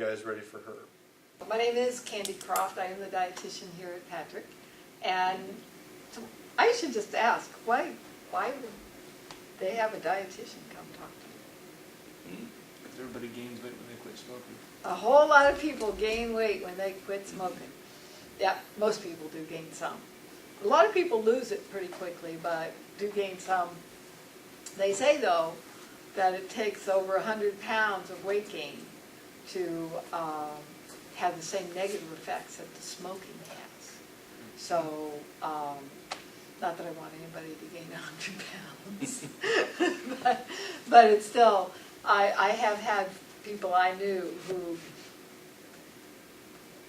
guys ready for her. My name is Candy Croft. I am the dietitian here at Patrick. And so I should just ask, why would they have a dietitian come talk to me? Because everybody gains weight when they quit smoking. A whole lot of people gain weight when they quit smoking. Yeah, most people do gain some. A lot of people lose it pretty quickly, but do gain some. They say, though, that it takes over 100 pounds of weight gain to have the same negative effects that the smoking has. So, not that I want anybody to gain 100 pounds, but it's still, I have had people I knew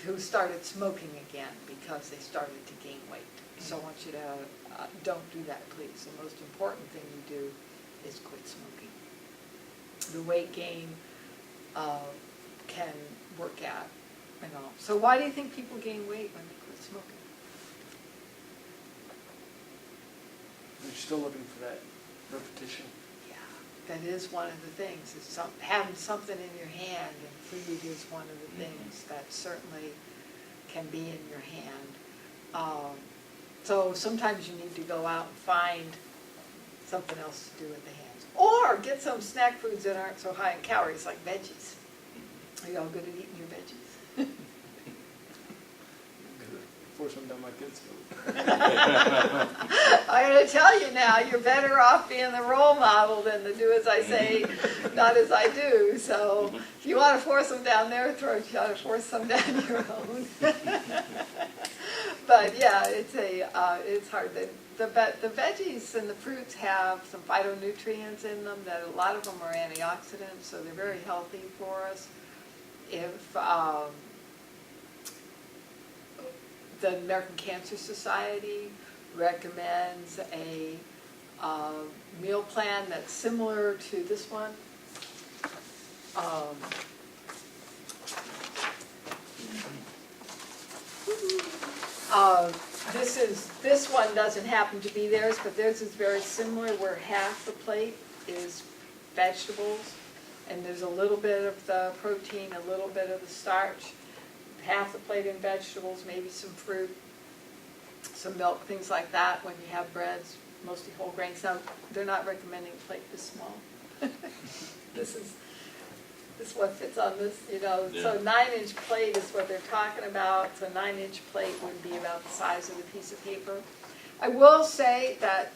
who started smoking again because they started to gain weight. So I want you to, don't do that, please. The most important thing you do is quit smoking. The weight gain can work out and all. So why do you think people gain weight when they quit smoking? They're still looking for that repetition. Yeah, that is one of the things. Is having something in your hand, and food is one of the things that certainly can be in your hand. So sometimes you need to go out and find something else to do with the hands. Or get some snack foods that aren't so high in calories, like veggies. Are you all good at eating your veggies? Force them down my kids' throat. I'm going to tell you now, you're better off being the role model than to do as I say, not as I do. So if you want to force them down their throat, you ought to force them down your own. But yeah, it's hard. The veggies and the fruits have some phytonutrients in them that a lot of them are antioxidants, so they're very healthy for us. If the American Cancer Society recommends a meal plan that's similar to this one. This one doesn't happen to be theirs, but theirs is very similar, where half the plate is vegetables, and there's a little bit of the protein, a little bit of the starch, half the plate in vegetables, maybe some fruit, some milk, things like that. When you have breads, mostly whole grains. Now, they're not recommending a plate this small. This is what fits on this, you know. Yeah. So 9-inch plate is what they're talking about. So 9-inch plate would be about the size of a piece of paper. I will say that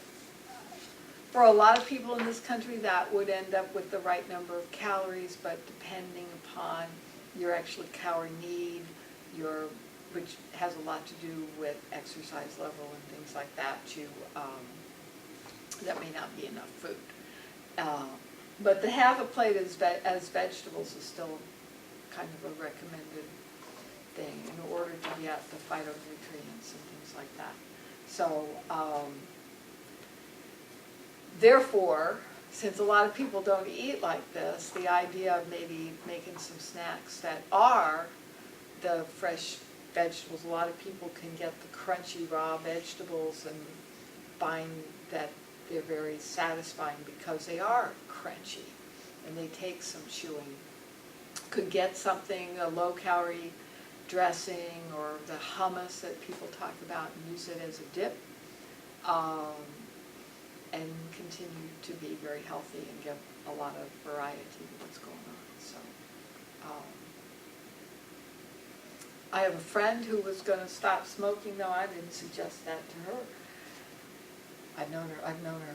for a lot of people in this country, that would end up with the right number of calories, but depending upon your actual calorie need, which has a lot to do with exercise level and things like that, that may not be enough food. But the half a plate as vegetables is still kind of a recommended thing in order to get the phytonutrients and things like that. So, therefore, since a lot of people don't eat like this, the idea of maybe making some snacks that are the fresh vegetables, a lot of people can get the crunchy raw vegetables and find that they're very satisfying because they are crunchy and they take some chewing. Could get something, a low-calorie dressing or the hummus that people talk about, and use it as a dip, and continue to be very healthy and get a lot of variety of what's going on. So, I have a friend who was going to stop smoking. No, I didn't suggest that to her. I've known her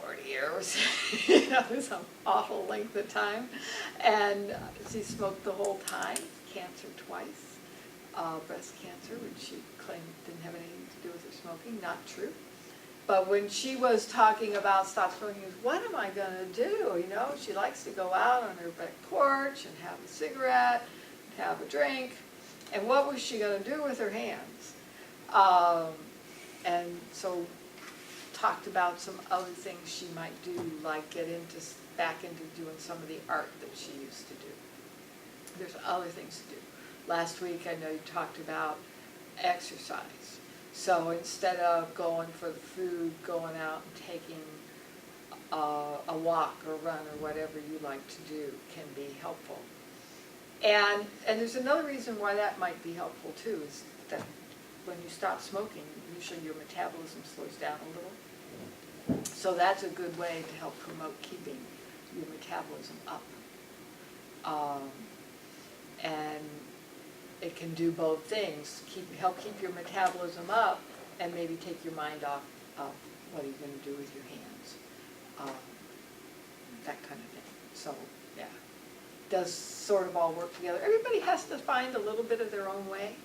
40 years. You know, it's an awful length of time. And she smoked the whole time, cancer twice, breast cancer, which she claimed didn't have anything to do with her smoking. Not true. But when she was talking about stop smoking, what am I going to do? You know, she likes to go out on her back porch and have a cigarette, and have a drink. And what was she going to do with her hands? And so talked about some other things she might do, like get back into doing some of the art that she used to do. There's other things to do. Last week I know you talked about exercise. So instead of going for the food, going out and taking a walk or run or whatever you like to do can be helpful. And there's another reason why that might be helpful too, is that when you stop smoking, usually your metabolism slows down a little. So that's a good way to help promote keeping your metabolism up. And it can do both things, help keep your metabolism up and maybe take your mind off of what are you going to do with your hands, that kind of thing. So, yeah, does sort of all work together. Everybody has to find a little bit of their own way.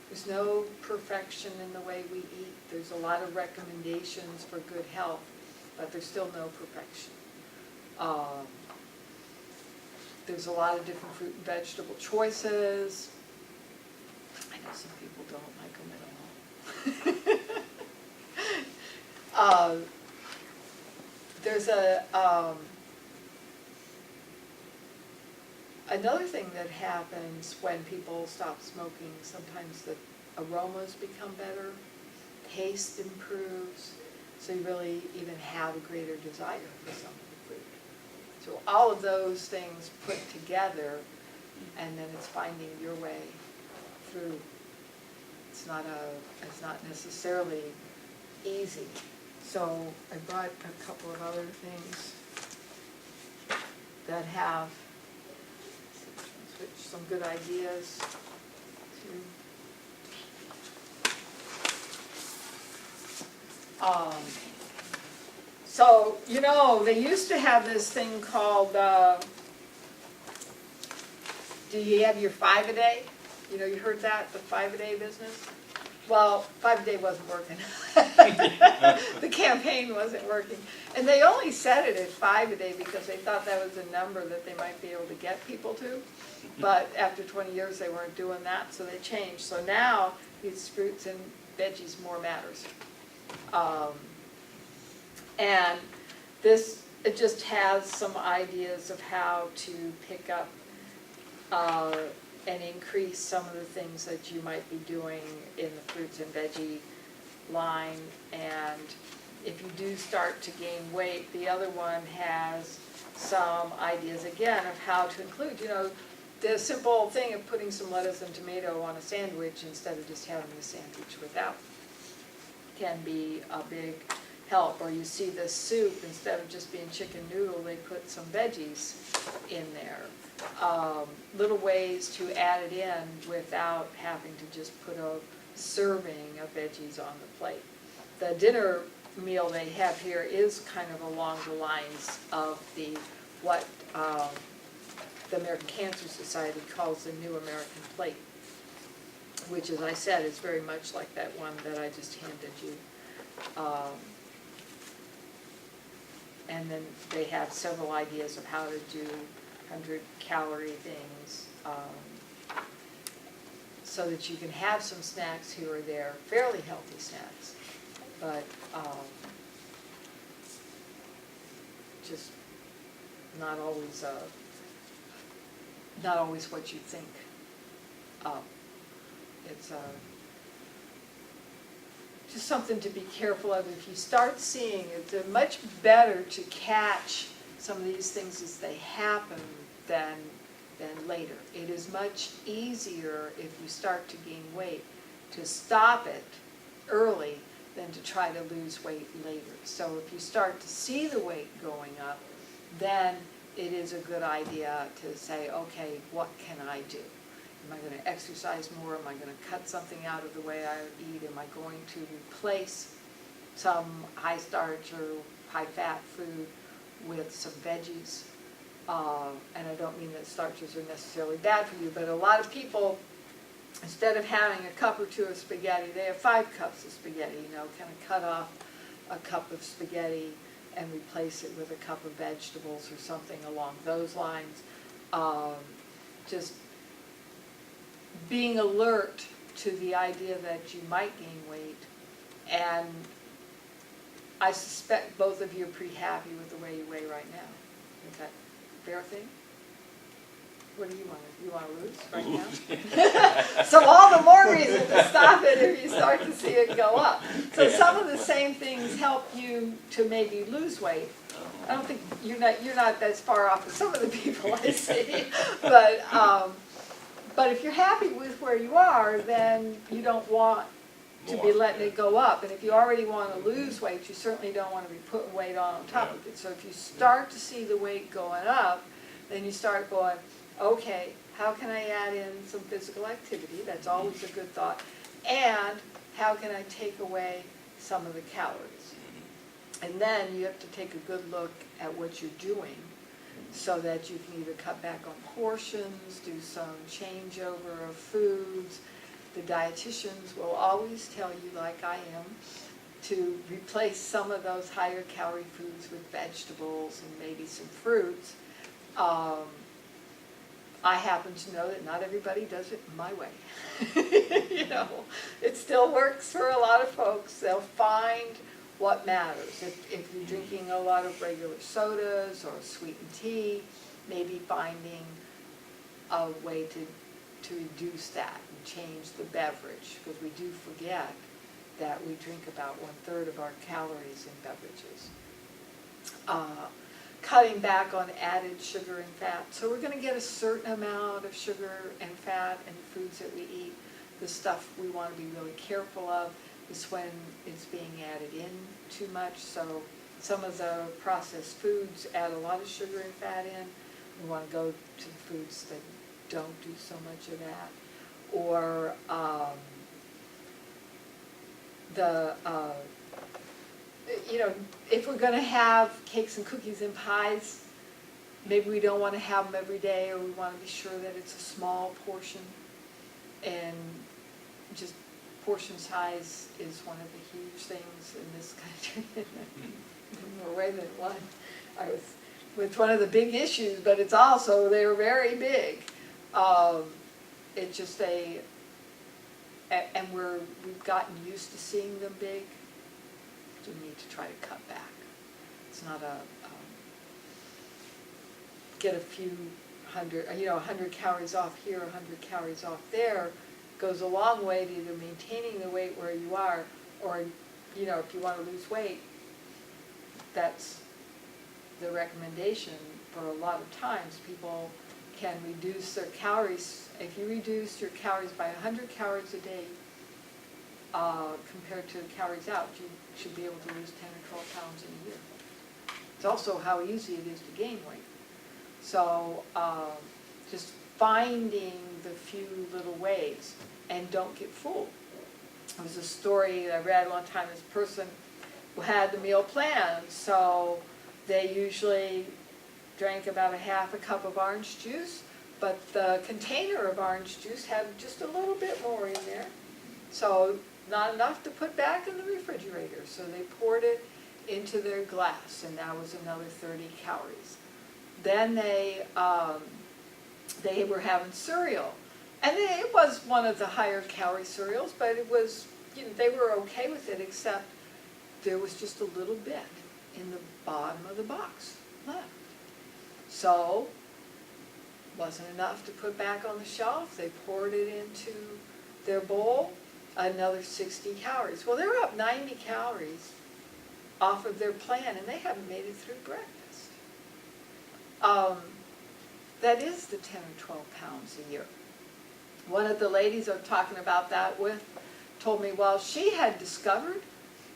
There's no perfection in the way we eat. There's a lot of recommendations for good health, but there's still no perfection. There's a lot of different fruit and vegetable choices. I know some people don't like them at all. There's another thing that happens when people stop smoking. Sometimes the aromas become better, taste improves, so you really even have a greater desire for some of the food. So all of those things put together, and then it's finding your way through. It's not necessarily easy. So I brought a couple of other things that have some good ideas to. So, you know, they used to have this thing called, do you have your 5-a-day? You know, you heard that, the 5-a-day business? Well, 5-a-day wasn't working. The campaign wasn't working. And they only set it at 5-a-day because they thought that was a number that they might be able to get people to. But after 20 years, they weren't doing that, so they changed. So now, these fruits and veggies more matters. And this, it just has some ideas of how to pick up and increase some of the things that you might be doing in the fruits and veggie line. And if you do start to gain weight, the other one has some ideas again of how to include, you know, the simple thing of putting some lettuce and tomato on a sandwich instead of just having the sandwich without can be a big help. Or you see the soup, instead of just being chicken noodle, they put some veggies in there. Little ways to add it in without having to just put a serving of veggies on the plate. The dinner meal they have here is kind of along the lines of what the American Cancer Society calls the New American Plate, which, as I said, is very much like that one that I just handed you. And then they have several ideas of how to do 100-calorie things, so that you can have some snacks here or there, fairly healthy snacks, but just not always what you think. It's just something to be careful of. If you start seeing it, it's much better to catch some of these things as they happen than later. It is much easier if you start to gain weight to stop it early than to try to lose weight later. So if you start to see the weight going up, then it is a good idea to say, okay, what can I do? Am I going to exercise more? Am I going to cut something out of the way I eat? Am I going to replace some high starch or high fat food with some veggies? And I don't mean that starches are necessarily bad for you, but a lot of people, instead of having a cup or two of spaghetti, they have 5 cups of spaghetti, you know, kind of cut off a cup of spaghetti and replace it with a cup of vegetables or something along those lines. Just being alert to the idea that you might gain weight, and I suspect both of you are pretty happy with the way you weigh right now. Is that a fair thing? What do you want? You want to lose right now? So all the more reason to stop it if you start to see it go up. So some of the same things help you to maybe lose weight. I don't think you're not as far off as some of the people I see, but But if you're happy with where you are, then you don't want to be More, letting yeah. it go up. And if you already want to lose weight, you certainly don't want to be putting weight on top Yeah. of it. So if you start to see the weight going up, then you start going, okay, how can I add in some physical activity? That's always a good thought. And how can I take away some of the calories? And then you have to take a good look at what you're doing so that you can either cut back on portions, do some changeover of foods. The dietitians will always tell you, like I am, to replace some of those higher calorie foods with vegetables and maybe some fruits. I happen to know that not everybody does it my way. You know, it still works for a lot of folks. They'll find what matters. If you're drinking a lot of regular sodas or sweetened tea, maybe finding a way to reduce that and change the beverage, because we do forget that we drink about 1/3 of our calories in beverages. Cutting back on added sugar and fat. So we're going to get a certain amount of sugar and fat in the foods that we eat. The stuff we want to be really careful of is when it's being added in too much. So some of the processed foods add a lot of sugar and fat in. We want to go to the foods that don't do so much of that. Or you know, if we're going to have cakes and cookies and pies, maybe we don't want to have them every day, or we want to be sure that it's a small portion. And just portion size is one of the huge things in this country. More way than one. I was with one of the big issues, but it's also, they're very big. It's just and we've gotten used to seeing them big. We need to try to cut back. It's not get a few hundred, 100 calories off here, 100 calories off there, goes a long way to either maintaining the weight where you are, or, if you want to lose weight, that's the recommendation. For a lot of times, people can reduce their calories. If you reduce your calories by 100 calories a day, compared to calories out, you should be able to lose 10 or 12 pounds in a year. It's also how easy it is to gain weight. So just finding the few little ways, and don't get fooled. There was a story I read one time. This person had the meal plan, so they usually drank about a half a cup of orange juice, but the container of orange juice had just a little bit more in there. So not enough to put back in the refrigerator. So they poured it into their glass, and that was another 30 calories. Then they were having cereal. And it was one of the higher calorie cereals, but it was, they were okay with it, except there was just a little bit in the bottom of the box left. So, wasn't enough to put back on the shelf. They poured it into their bowl, another 60 calories. Well, they're up 90 calories off of their plan, and they haven't made it through breakfast. That is the 10 or 12 pounds a year. One of the ladies I'm talking about that with told me, well, she had discovered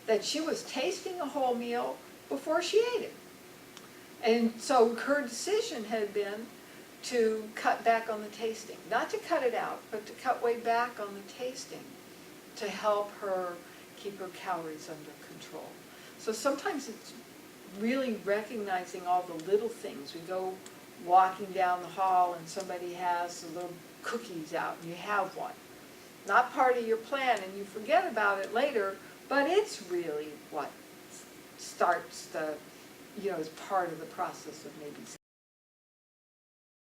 that she was tasting a whole meal before she ate it. And so her decision had been to cut back on the tasting. Not to cut it out, but to cut way back on the tasting to help her keep her calories under control. So sometimes it's really recognizing all the little things. We go walking down the hall and somebody has the little cookies out and you have one. Not part of your plan, and you forget about it later, but it's really what starts the, is part of the process of maybe